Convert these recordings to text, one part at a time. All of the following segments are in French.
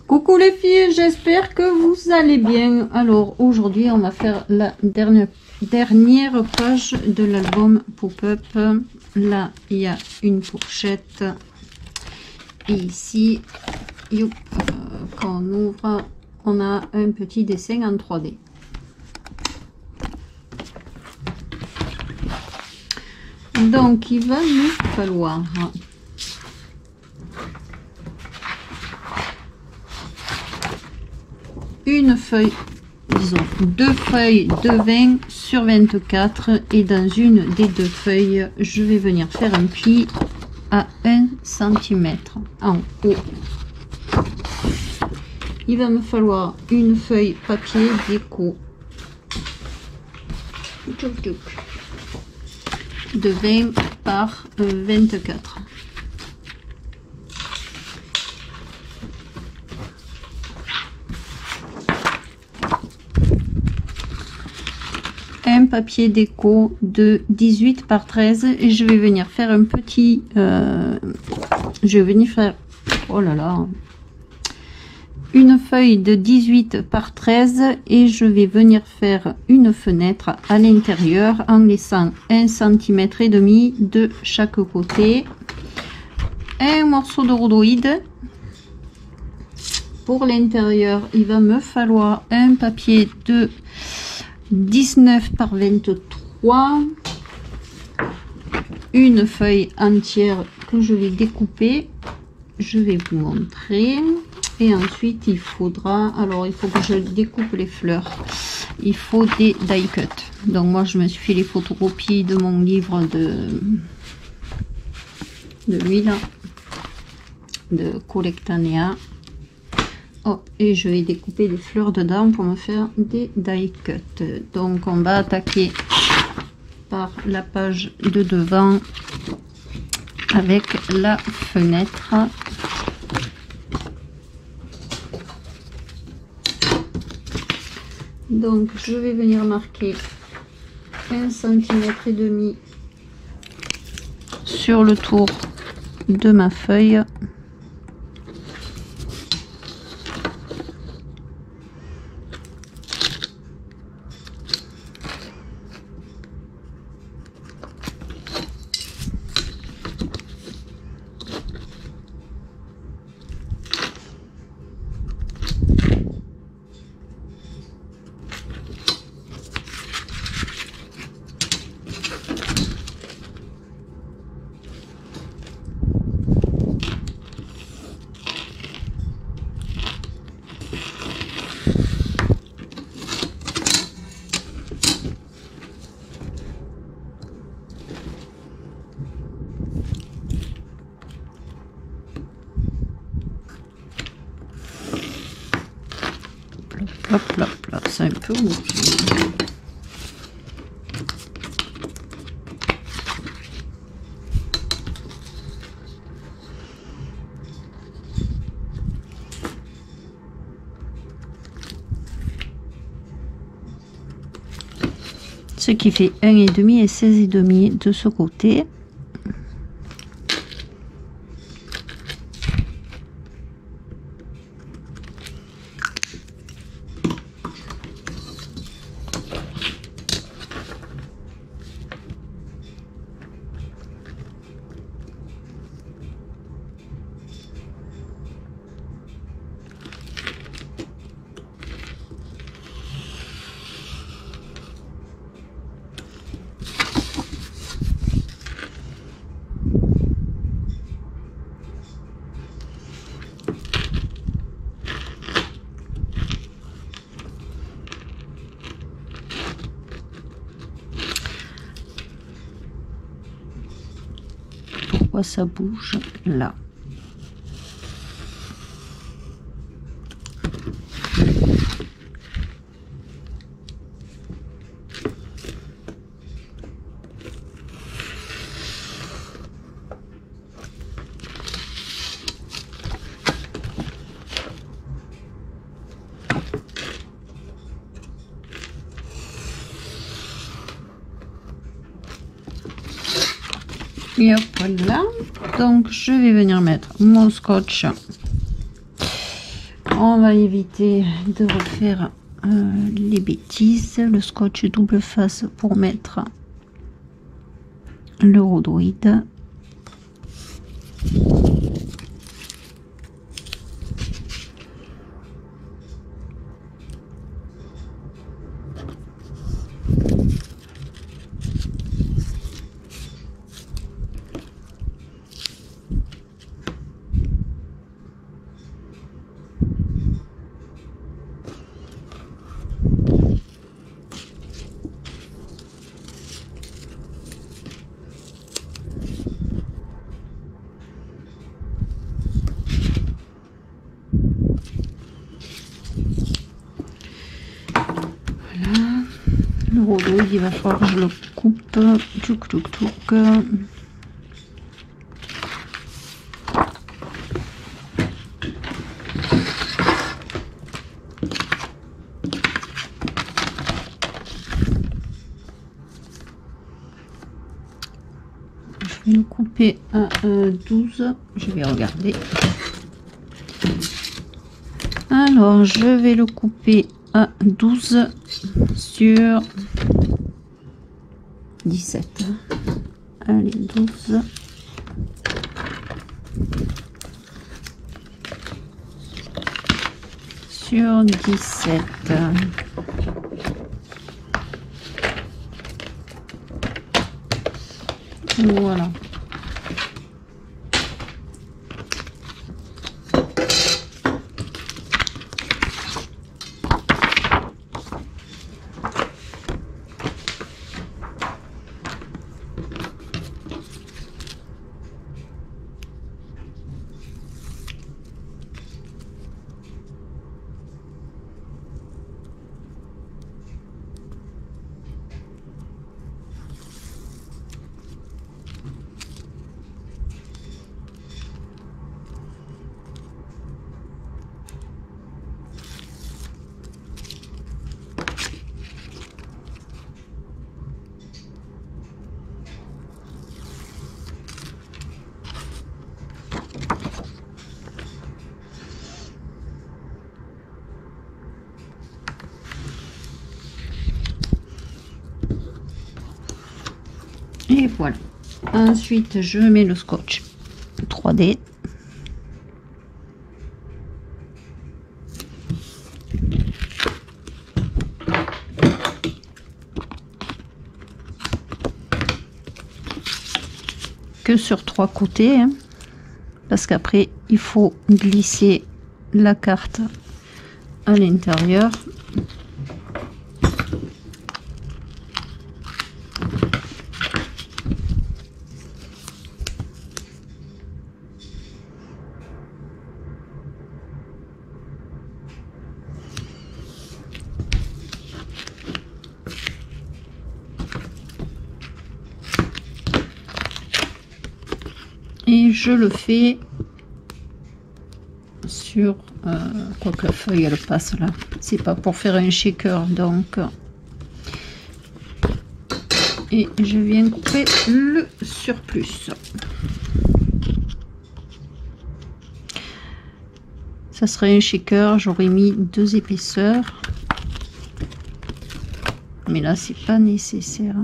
Coucou les filles, j'espère que vous allez bien. Alors aujourd'hui on va faire la dernière page de l'album Pop-up. Là il y a une fourchette et ici quand on ouvre on a un petit dessin en 3D. Donc il va nous falloir une feuille, disons deux feuilles de 20 sur 24, et dans une des deux feuilles je vais venir faire un pli à 1 cm en haut. Il va me falloir une feuille papier déco de 20 par 24. Un papier déco de 18 par 13 et je vais venir faire un petit oh là là, une feuille de 18 par 13 et je vais venir faire une fenêtre à l'intérieur en laissant 1,5 cm de chaque côté. Un morceau de rhodoïde. Pour l'intérieur il va me falloir un papier de 19 par 23, une feuille entière que je vais découper, je vais vous montrer. Et ensuite il faudra, alors il faut que je découpe les fleurs, il faut des die cut. Donc moi je me suis fait les photocopies de mon livre de l'huile de Collectanea. Oh, et je vais découper les fleurs dedans pour me faire des die cut. Donc on va attaquer par la page de devant avec la fenêtre. Donc je vais venir marquer 1,5 cm sur le tour de ma feuille. Hop là, là, c'est un peu rouge. Ce qui fait 1,5 et 16,5 de ce côté. Pourquoi ça bouge là? Et hop là, donc je vais venir mettre mon scotch on va éviter de refaire les bêtises. Le scotch double face pour mettre le rhodoïde. Le rhodoïde, il va falloir que je le coupe. Tchouk, tchouk, tchouk. Je vais le couper à 12. Je vais regarder. Alors, je vais le couper à 12 sur 17. Allez, 12. Sur 17. Voilà. Et voilà. Ensuite, je mets le scotch 3D. Que sur 3 côtés, hein, parce qu'après, il faut glisser la carte à l'intérieur. Et je le fais sur quoique la feuille elle passe là, c'est pas pour faire un shaker, donc et je viens couper le surplus. Ça serait un shaker, j'aurais mis 2 épaisseurs, mais là c'est pas nécessaire.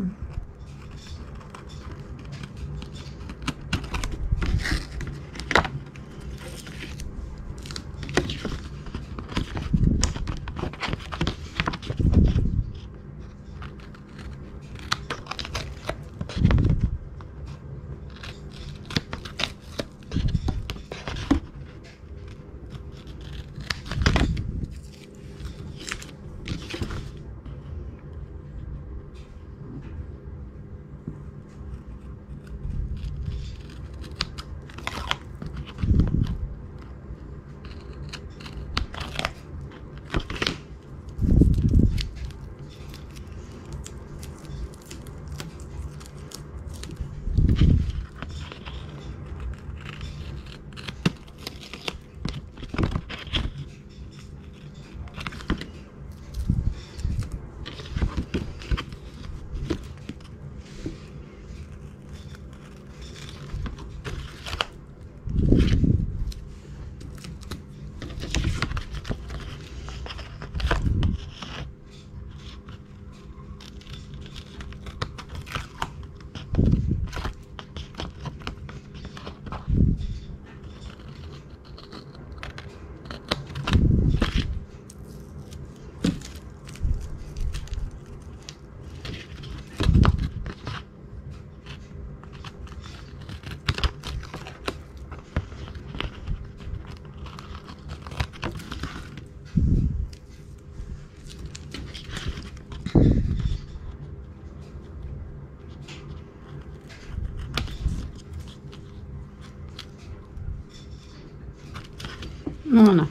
Voilà.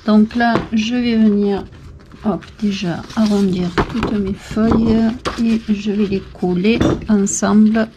Donc là, je vais venir, hop, déjà arrondir toutes mes feuilles et je vais les coller ensemble.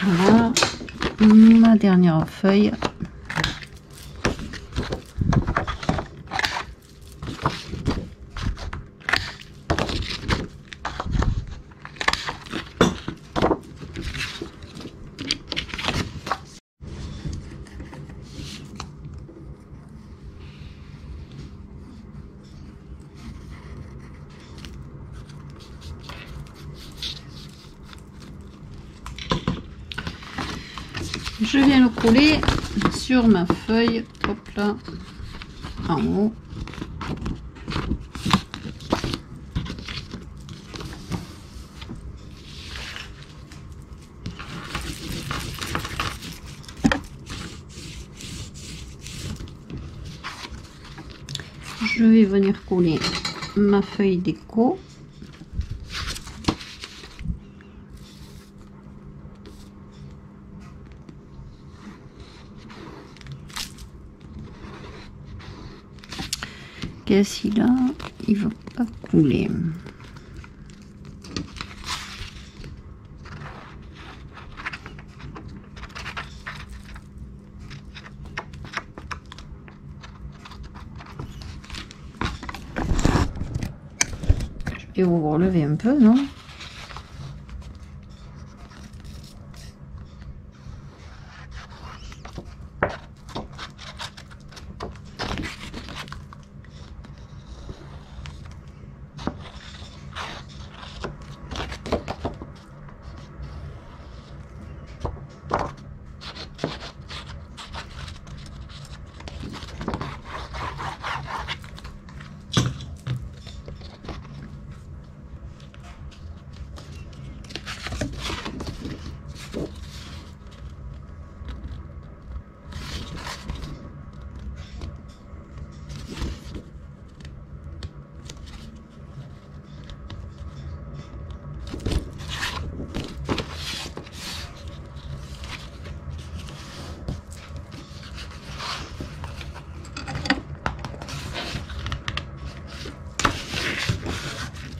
Voilà, ma dernière feuille. Je viens le coller sur ma feuille, hop là, en haut. Je vais venir coller ma feuille déco. Qu'est-ce qu'il a? Il va pas couler. Je vais vous relever un peu, non?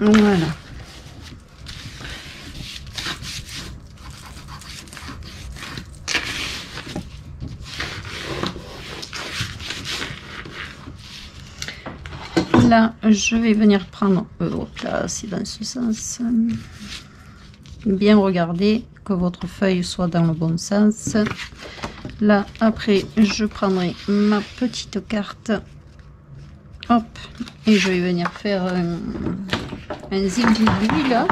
Voilà. Là, je vais venir prendre, là, c'est dans ce sens. Bien regarder que votre feuille soit dans le bon sens. Là, après, je prendrai ma petite carte. Hop, et je vais venir faire un zigzag là.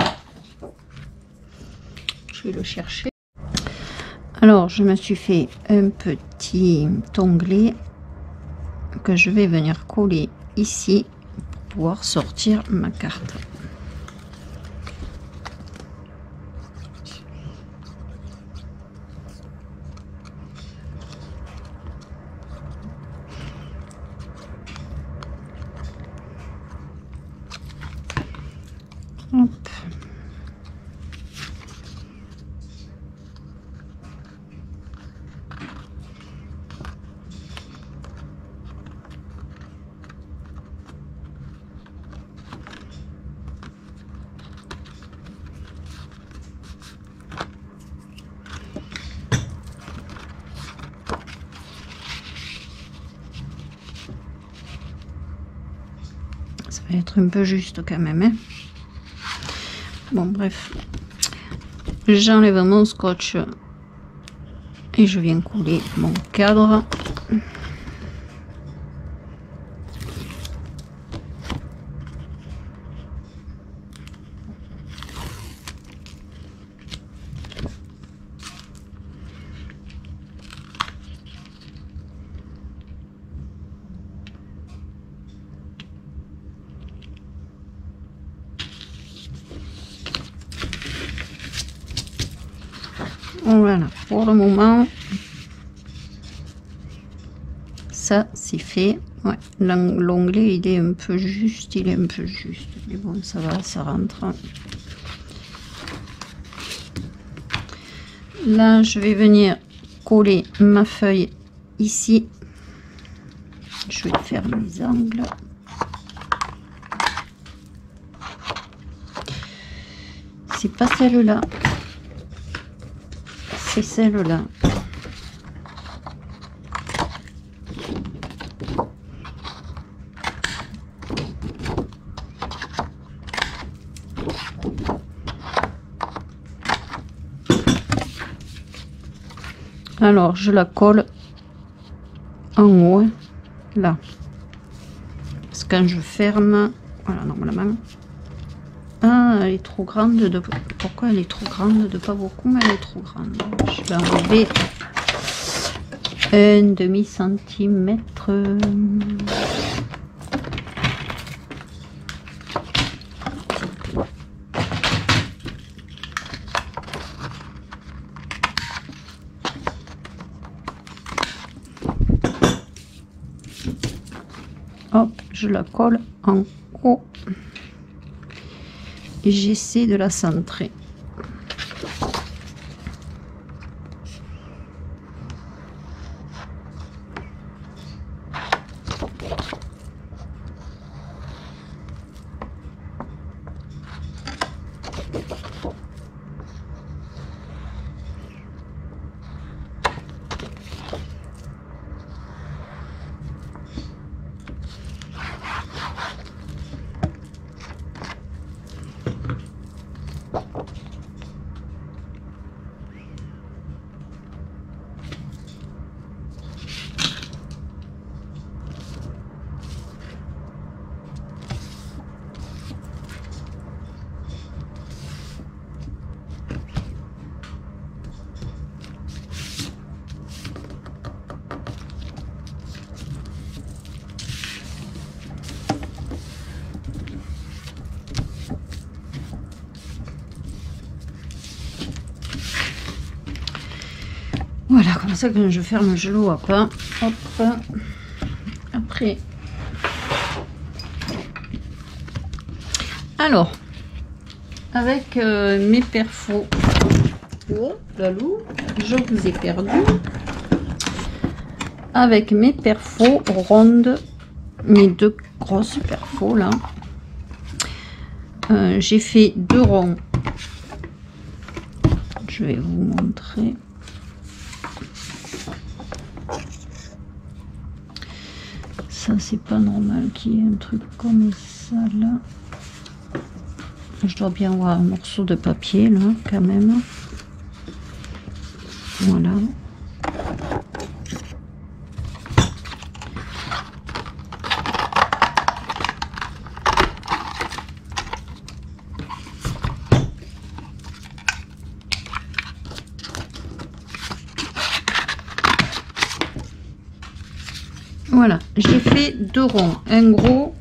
Je vais le chercher. Alors, je me suis fait un petit onglet que je vais venir coller ici pour pouvoir sortir ma carte. Hop. Ça va être un peu juste quand même, hein. Bon, bref, j'enlève mon scotch et je viens couler mon cadre. Voilà, pour le moment, ça c'est fait. Ouais, l'onglet il est un peu juste, mais bon, ça va, ça rentre. Là, je vais venir coller ma feuille ici. Je vais faire mes angles. C'est pas celle-là, c'est celle-là. Alors, je la colle en haut, là. Parce que quand je ferme, voilà, normalement. Ah, elle est trop grande de... Pourquoi elle est trop grande? De pas beaucoup, mais elle est trop grande. Je vais enlever un demi-centimètre. Hop, je la colle en haut et j'essaie de la centrer. Voilà, comme ça quand je ferme, je le vois pas. Hop. Après. Alors, avec mes perfos. Oh, la loup, je vous ai perdu. Avec mes perfos rondes, mes deux grosses perfos là. J'ai fait 2 ronds. Je vais vous montrer. Ça c'est pas normal qu'il y ait un truc comme ça là. Je dois bien avoir un morceau de papier là quand même. Voilà. Voilà, j'ai fait 2 ronds, un gros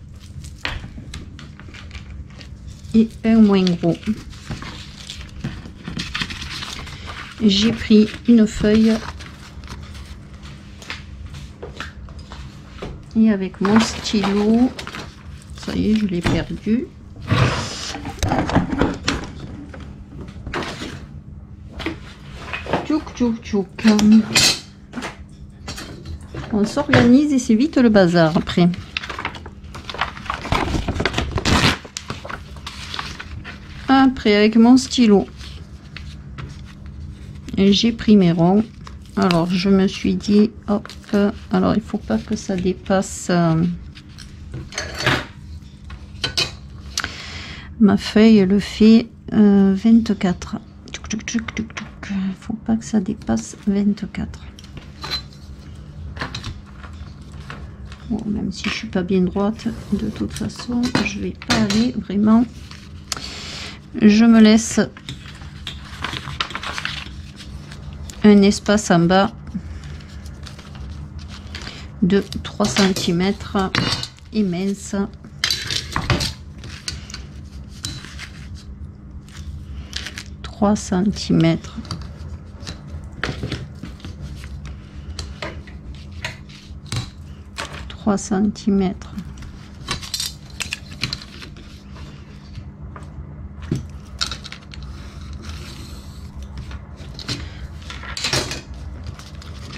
et un moins gros. J'ai pris une feuille et avec mon stylo, ça y est, je l'ai perdu. Tchouk tchouk tchouk. On s'organise et c'est vite le bazar après. Après avec mon stylo, j'ai pris mes ronds. Alors je me suis dit hop, alors il faut pas que ça dépasse ma feuille le fait 24. Il faut pas que ça dépasse 24. Bon, même si je suis pas bien droite, de toute façon, je vais pas aller vraiment. Je me laisse un espace en bas de 3 cm et mince. 3 cm.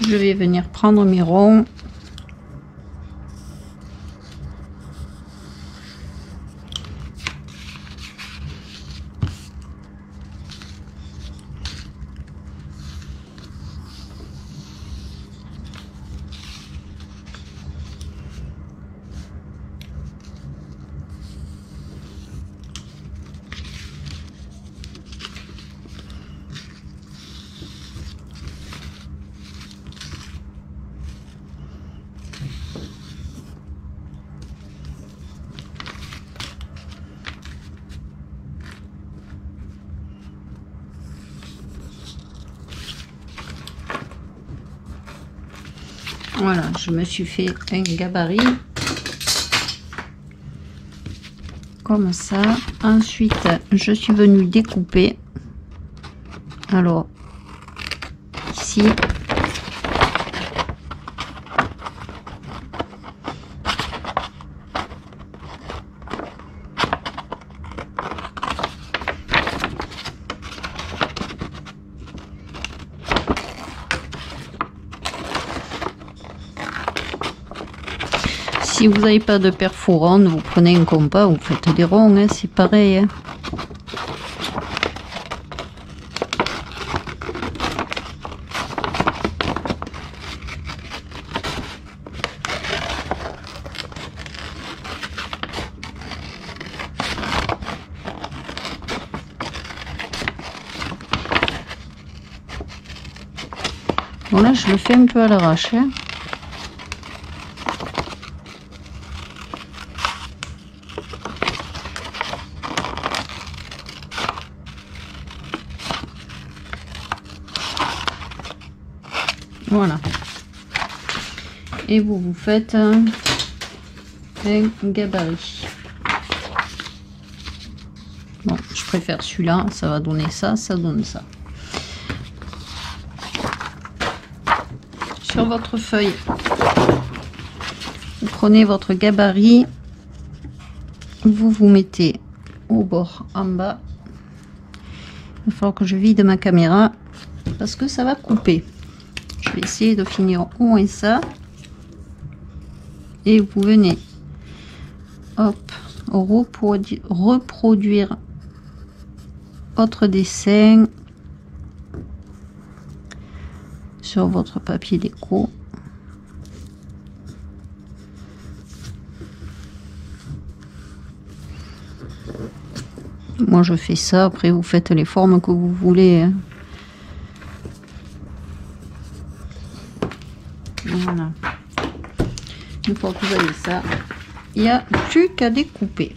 Je vais venir prendre mes ronds. Voilà, je me suis fait un gabarit comme ça. Ensuite, je suis venue découper. Alors, ici, si vous n'avez pas de perforant, vous prenez un compas, vous faites des ronds, hein, c'est pareil. Hein. Bon là, je le fais un peu à l'arrache. Hein. Voilà. Et vous faites un gabarit. Bon, je préfère celui-là, ça va donner ça, ça donne ça. Sur votre feuille, vous prenez votre gabarit, vous vous mettez au bord en bas. Il va falloir que je vide ma caméra parce que ça va couper. Je vais essayer de finir au moins ça. Et vous venez, hop, reproduire votre dessin sur votre papier déco. Moi je fais ça, après vous faites les formes que vous voulez. Hein. Voilà. Une fois que vous avez ça, il n'y a plus qu'à découper.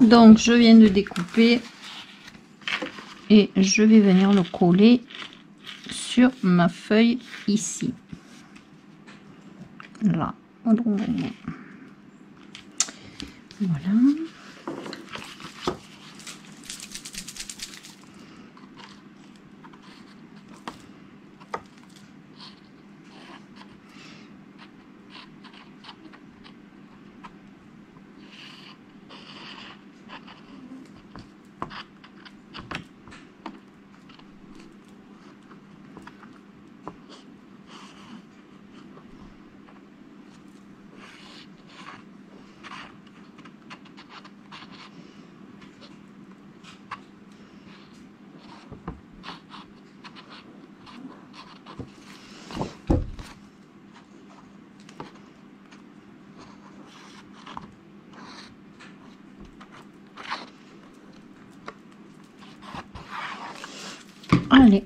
Donc je viens de découper et je vais venir le coller sur ma feuille ici. Là. Voilà. Allez.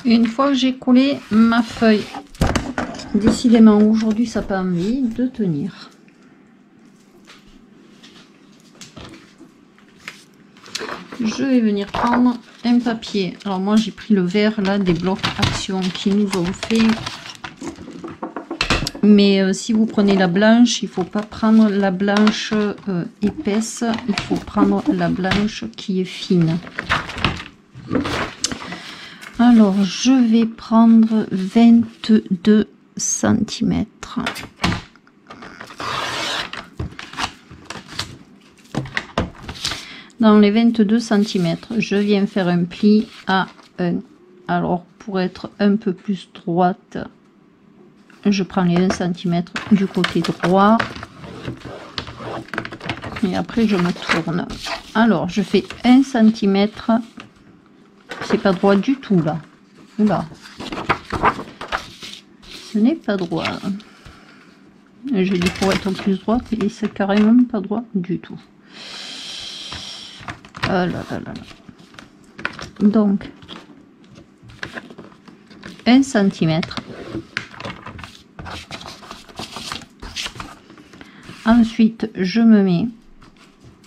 Une fois que j'ai collé ma feuille, décidément aujourd'hui ça n'a pas envie de tenir. Je vais venir prendre un papier. Alors moi j'ai pris le vert là des blocs action qui nous ont fait. Mais si vous prenez la blanche, il faut pas prendre la blanche épaisse, il faut prendre la blanche qui est fine. Alors, je vais prendre 22 cm. Dans les 22 cm, je viens faire un pli à 1. Alors, pour être un peu plus droite, je prends les 1 cm du côté droit. Et après, je me tourne. Alors, je fais 1 cm. C'est pas droit du tout là. Oula. Ce n'est pas droit. Je dis pour être plus droite et c'est carrément pas droit du tout. Ah là là là là. Donc 1 cm. Ensuite, je me mets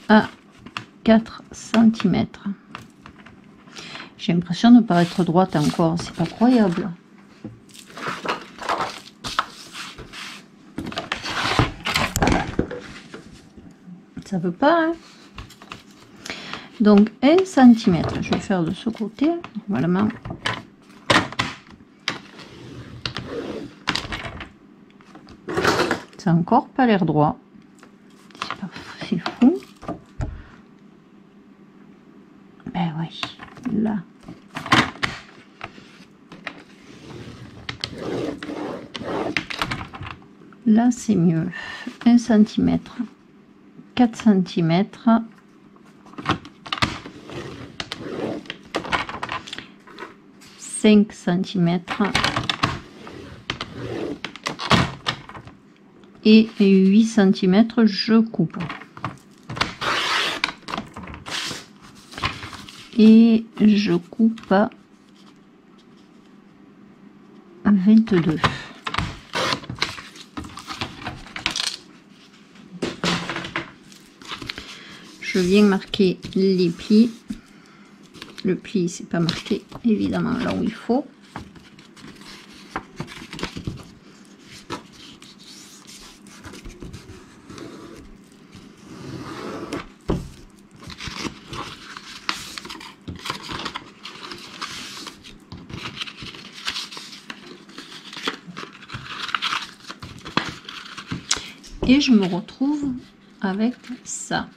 à 4 cm. J'ai l'impression de ne pas être droite encore, c'est pas croyable. Ça veut pas, hein? Donc 1 cm, je vais faire de ce côté, normalement. C'est encore pas l'air droit. C'est fou. Ben oui, là. Là, c'est mieux. 1 cm, 4 cm, 5 cm et 8 cm, je coupe. Et je coupe à 22. Je viens marquer les plis. Le pli, c'est pas marqué évidemment là où il faut. Et je me retrouve avec ça.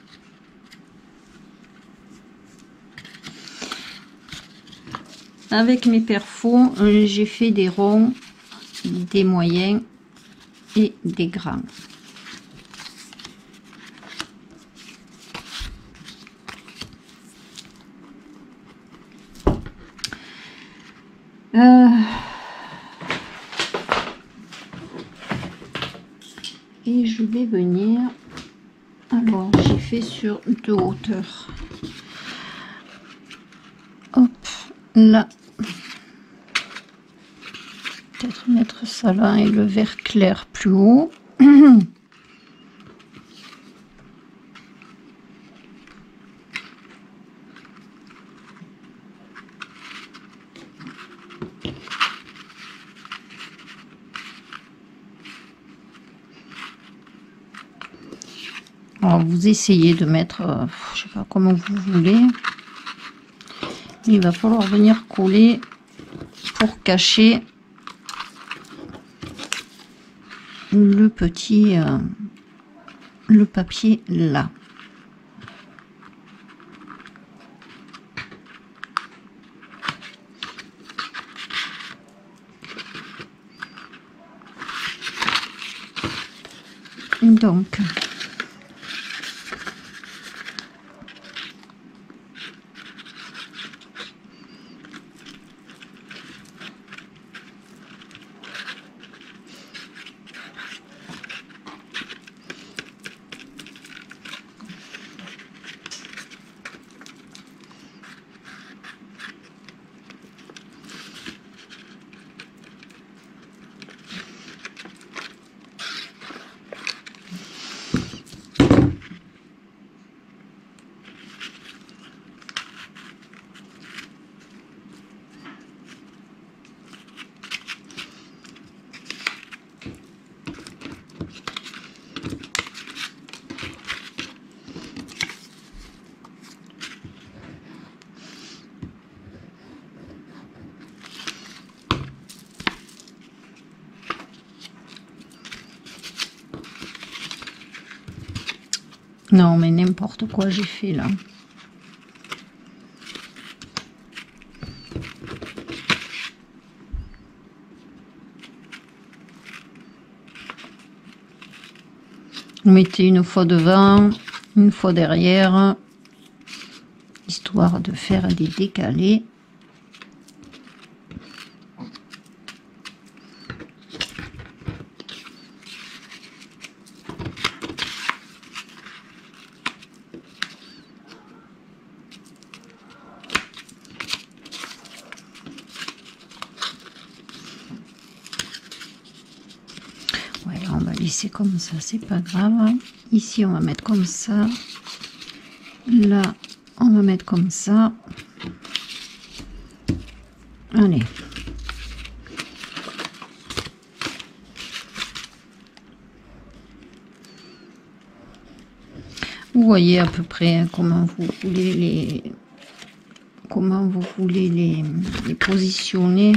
Avec mes perfos, j'ai fait des ronds, des moyens et des grands. Et je vais venir, alors j'ai fait sur 2 hauteurs. Hop, là. Peut-être mettre ça là et le vert clair plus haut. Alors vous essayez de mettre, je sais pas comment vous voulez. Il va falloir venir coller pour cacher le petit le papier là. Donc non, mais n'importe quoi j'ai fait là. Vous mettez une fois devant, une fois derrière, histoire de faire des décalés. On va laisser comme ça, c'est pas grave. Ici, on va mettre comme ça. Là, on va mettre comme ça. Allez. Vous voyez à peu près comment vous voulez les positionner.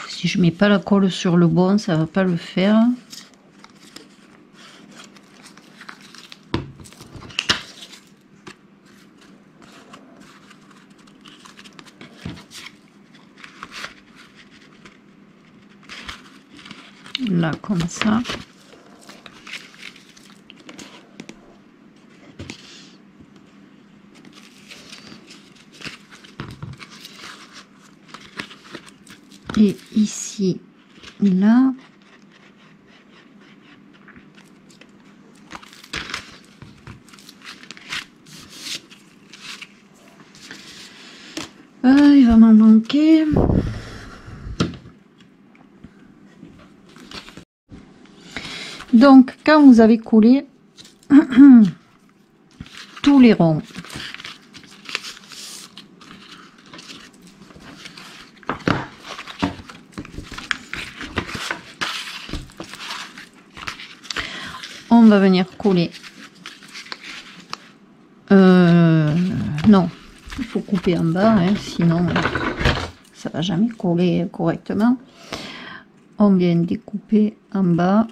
Si je mets pas la colle sur le bon, ça va pas le faire. Là, comme ça. Et ici, là. Il va m'en manquer. Donc, quand vous avez collé tous les ronds, on va venir coller. Non, il faut couper en bas, hein, sinon ça va jamais coller correctement. On vient découper en bas.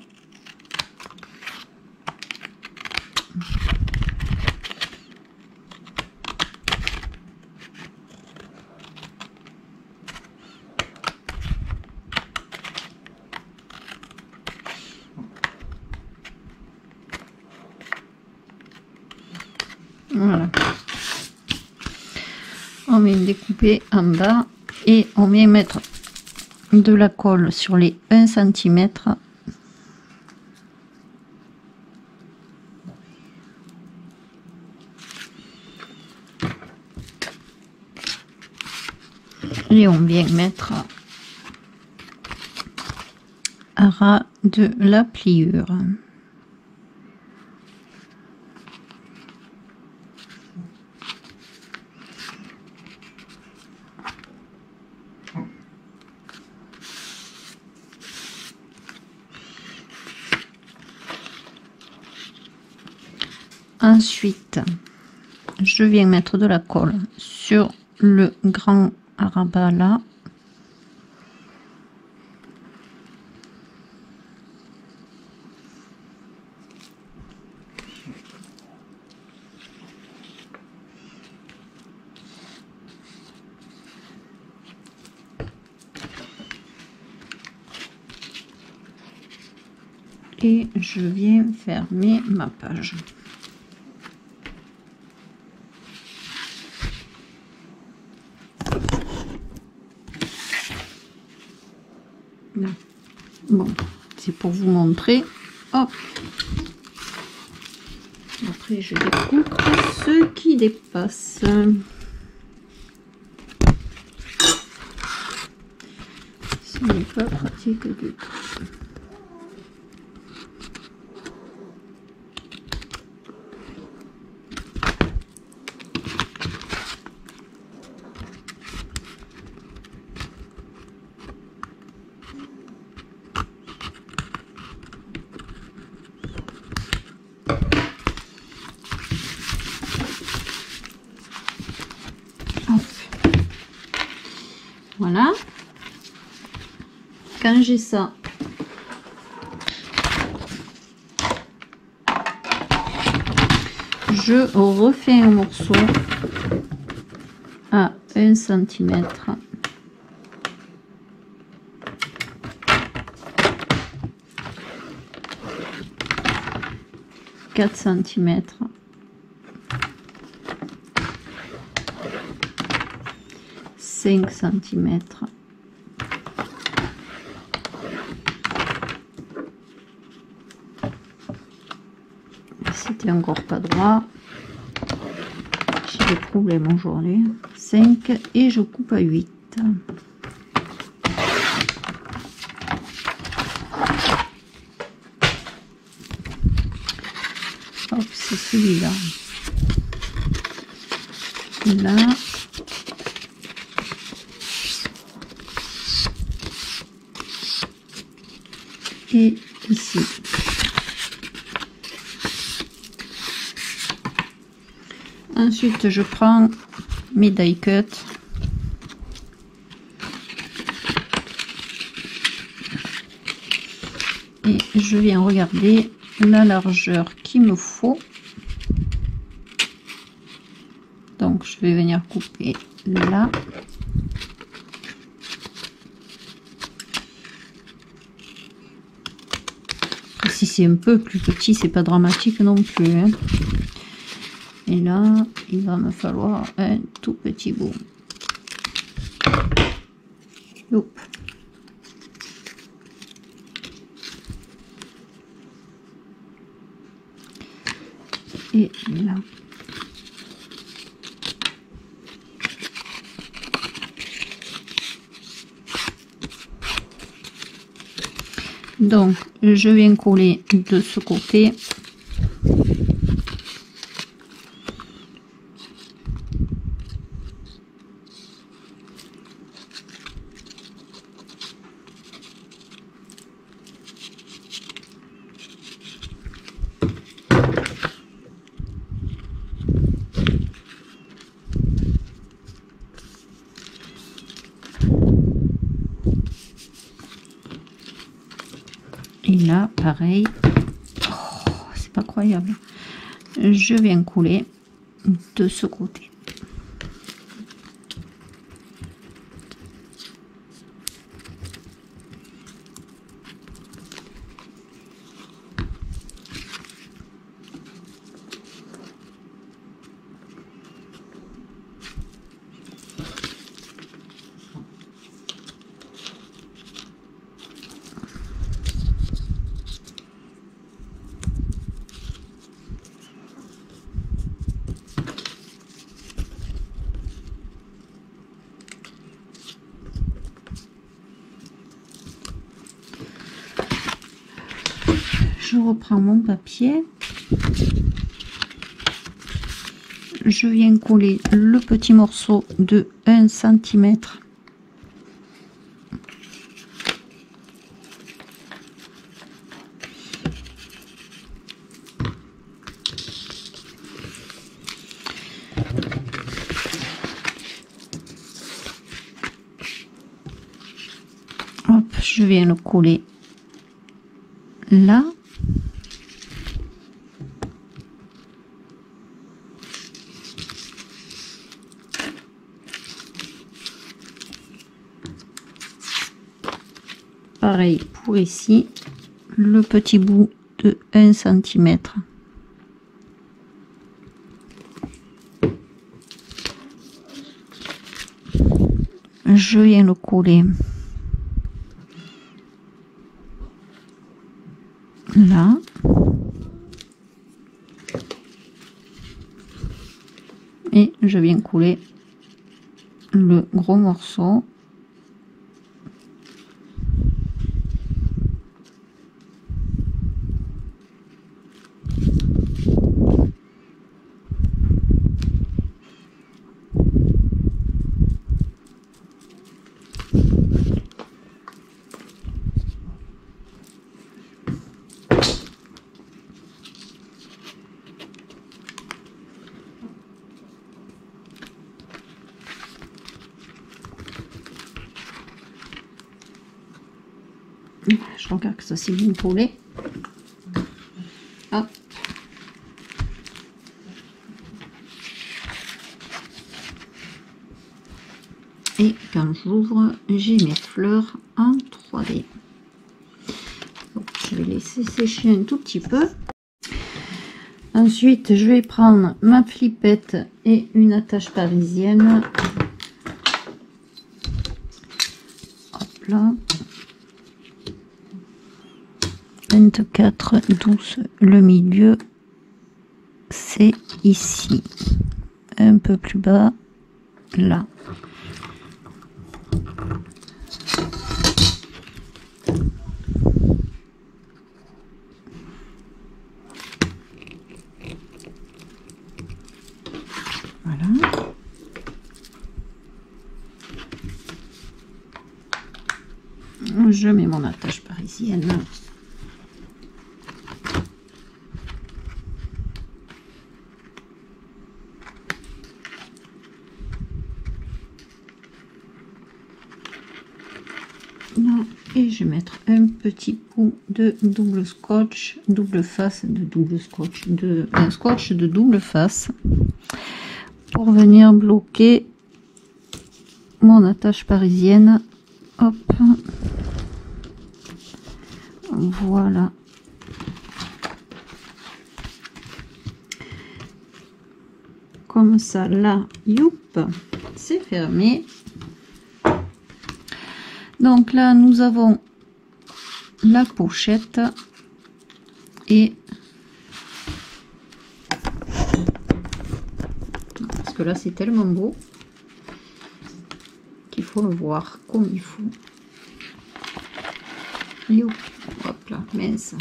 Voilà. On vient découper en bas et on vient mettre de la colle sur les 1 cm. Et on vient mettre à ras de la pliure. Ensuite, je viens mettre de la colle sur le grand arabat là. Et je viens fermer ma page. Là. Bon, c'est pour vous montrer. Hop. Après, je découpe ce qui dépasse. Ce n'est pas pratique du tout. Voilà. Quand j'ai ça, je refais un morceau à 1 cm. « 4 cm. 5 cm. C'était encore pas droit. J'ai des problèmes aujourd'hui. 5 et je coupe à 8. Hop, c'est celui-là. Là. Et ici. Ensuite, je prends mes die cut et je viens regarder la largeur qu'il me faut. Donc, je vais venir couper là. Si c'est un peu plus petit, c'est pas dramatique non plus, hein. Et là, il va me falloir un tout petit bout. Hop. Et là. Donc, je viens coller de ce côté. Et là, pareil. Oh, c'est pas croyable. Je viens coller de ce côté. Je reprends mon papier, je viens coller le petit morceau de 1 cm je viens le coller là. Pareil pour ici, le petit bout de 1 cm. Je viens le coller là. Et je viens coller le gros morceau. Je regarde que ça c'est bien collé. Hop. Et quand j'ouvre, j'ai mes fleurs en 3D. Donc, je vais laisser sécher un tout petit peu. Ensuite, je vais prendre ma flippette et une attache parisienne. Hop là. 24, 12, le milieu, c'est ici. Un peu plus bas, là. Voilà. Je mets mon attache parisienne. Et je vais mettre un petit bout de double scotch, double face de double scotch, un scotch de double face pour venir bloquer mon attache parisienne. Hop, voilà. Comme ça, là, youp, c'est fermé. Donc là, nous avons la pochette et parce que là, c'est tellement beau qu'il faut le voir comme il faut. Youp, hop là, mince.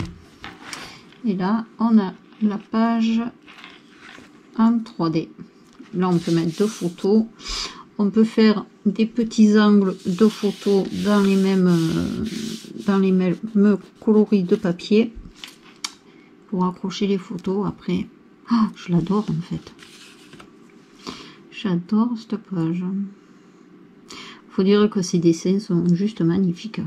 Et là, on a la page en 3D. Là, on peut mettre deux photos. On peut faire des petits angles de photos dans les mêmes coloris de papier pour accrocher les photos après. Oh, je l'adore en fait. J'adore cette page. Faut dire que ces dessins sont juste magnifiques.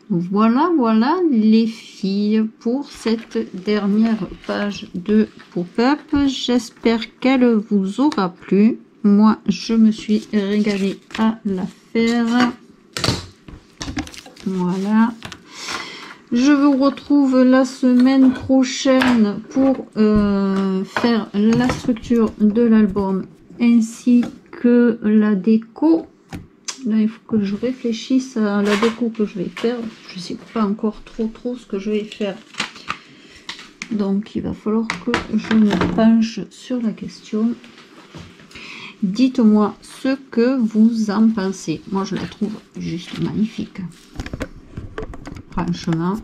Voilà, voilà les filles pour cette dernière page de pop-up. J'espère qu'elle vous aura plu. Moi, je me suis régalée à la faire. Voilà. Je vous retrouve la semaine prochaine pour faire la structure de l'album ainsi que la déco. Là, il faut que je réfléchisse à la déco que je vais faire. Je ne sais pas encore trop ce que je vais faire. Donc, il va falloir que je me penche sur la question. Dites-moi ce que vous en pensez. Moi, je la trouve juste magnifique. Franchement,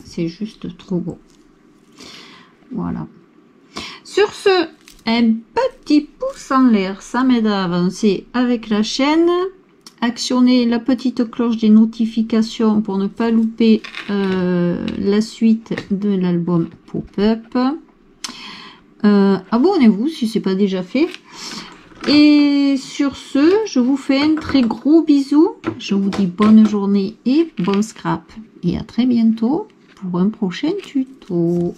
c'est juste trop beau. Voilà. Sur ce, un petit pouce en l'air, ça m'aide à avancer avec la chaîne. Actionnez la petite cloche des notifications pour ne pas louper la suite de l'album pop-up. Abonnez-vous si ce n'est pas déjà fait. Et sur ce, je vous fais un très gros bisou. Je vous dis bonne journée et bon scrap. Et à très bientôt pour un prochain tuto.